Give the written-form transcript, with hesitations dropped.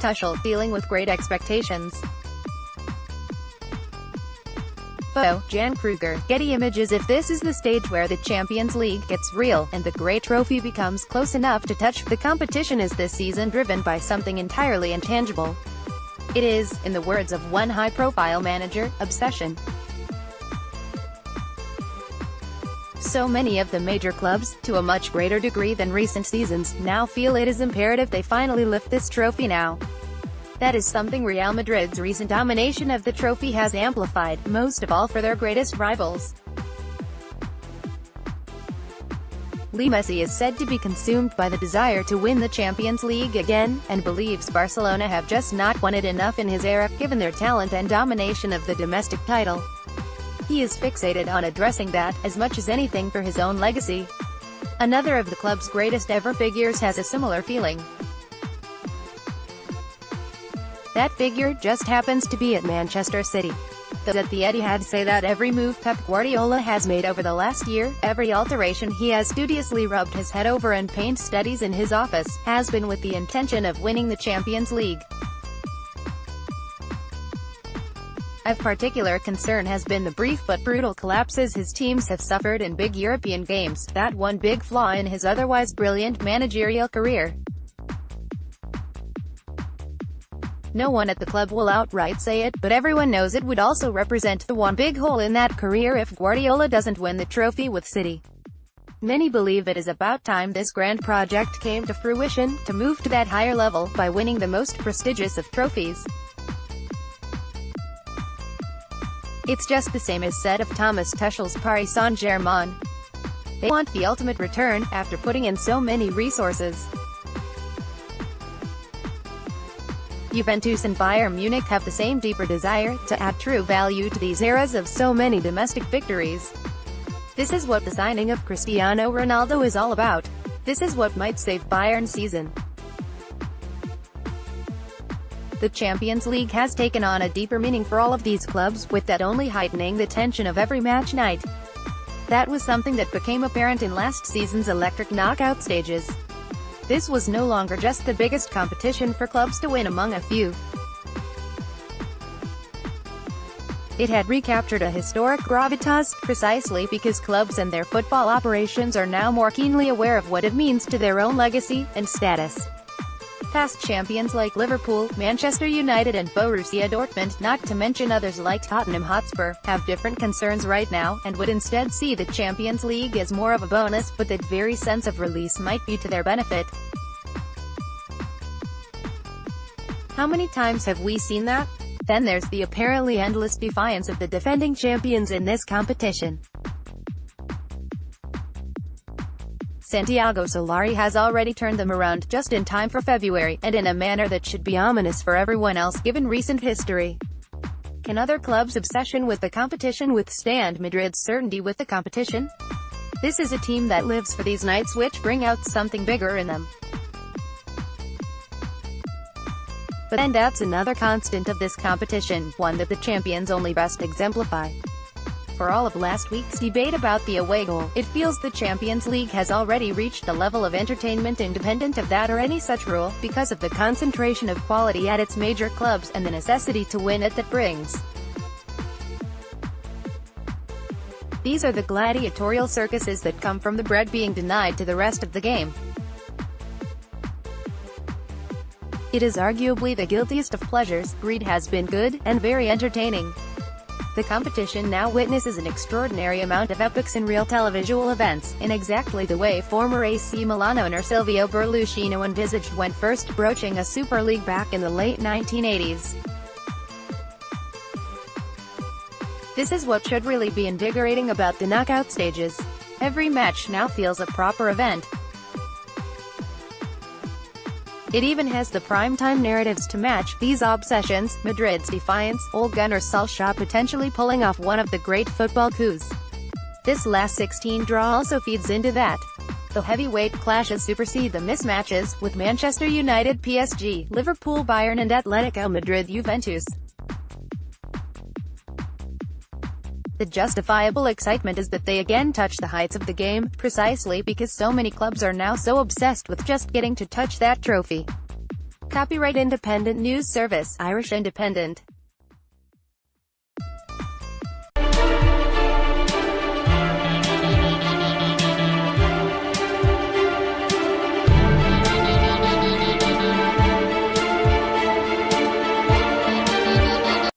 Tuchel, dealing with great expectations. Photo, Jan Kruger, Getty Images If. This is the stage where the Champions League gets real, and the grey trophy becomes close enough to touch. The competition is this season driven by something entirely intangible. It is, in the words of one high-profile manager, obsession. So many of the major clubs, to a much greater degree than recent seasons, now feel it is imperative they finally lift this trophy now. That is something Real Madrid's recent domination of the trophy has amplified, most of all for their greatest rivals. Messi is said to be consumed by the desire to win the Champions League again, and believes Barcelona have just not won it enough in his era, given their talent and domination of the domestic title. He is fixated on addressing that, as much as anything, for his own legacy. Another of the club's greatest ever figures has a similar feeling. That figure just happens to be at Manchester City. Those at the Etihad say that every move Pep Guardiola has made over the last year, every alteration he has studiously rubbed his head over and paint studies in his office, has been with the intention of winning the Champions League. Of particular concern has been the brief but brutal collapses his teams have suffered in big European games, that one big flaw in his otherwise brilliant managerial career. No one at the club will outright say it, but everyone knows it would also represent the one big hole in that career if Guardiola doesn't win the trophy with City. Many believe it is about time this grand project came to fruition, to move to that higher level, by winning the most prestigious of trophies. It's just the same as said of Thomas Tuchel's Paris Saint-Germain. They want the ultimate return, after putting in so many resources. Juventus and Bayern Munich have the same deeper desire, to add true value to these eras of so many domestic victories. This is what the signing of Cristiano Ronaldo is all about. This is what might save Bayern's season. The Champions League has taken on a deeper meaning for all of these clubs, with that only heightening the tension of every match night. That was something that became apparent in last season's electric knockout stages. This was no longer just the biggest competition for clubs to win among a few. It had recaptured a historic gravitas, precisely because clubs and their football operations are now more keenly aware of what it means to their own legacy and status. Past champions like Liverpool, Manchester United and Borussia Dortmund, not to mention others like Tottenham Hotspur, have different concerns right now, and would instead see the Champions League as more of a bonus, but that very sense of release might be to their benefit. How many times have we seen that? Then there's the apparently endless defiance of the defending champions in this competition. Santiago Solari has already turned them around, just in time for February, and in a manner that should be ominous for everyone else given recent history. Can other clubs' obsession with the competition withstand Madrid's certainty with the competition? This is a team that lives for these nights which bring out something bigger in them. But then that's another constant of this competition, one that the champions only best exemplify. For all of last week's debate about the away goal, it feels the Champions League has already reached a level of entertainment independent of that or any such rule, because of the concentration of quality at its major clubs, and the necessity to win it that brings. These are the gladiatorial circuses that come from the bread being denied to the rest of the game. It is arguably the guiltiest of pleasures. Greed has been good, and very entertaining. The competition now witnesses an extraordinary amount of epics in real televisual events, in exactly the way former AC Milan owner Silvio Berlusconi envisaged when first broaching a Super League back in the late 1980s. This is what should really be invigorating about the knockout stages. Every match now feels a proper event. It even has the prime-time narratives to match these obsessions. Madrid's defiance, Ole Gunnar Solskjaer potentially pulling off one of the great football coups. This last 16 draw also feeds into that. The heavyweight clashes supersede the mismatches, with Manchester United PSG, Liverpool Bayern and Atletico Madrid Juventus. The justifiable excitement is that they again touch the heights of the game, precisely because so many clubs are now so obsessed with just getting to touch that trophy. Copyright Independent News Service, Irish Independent.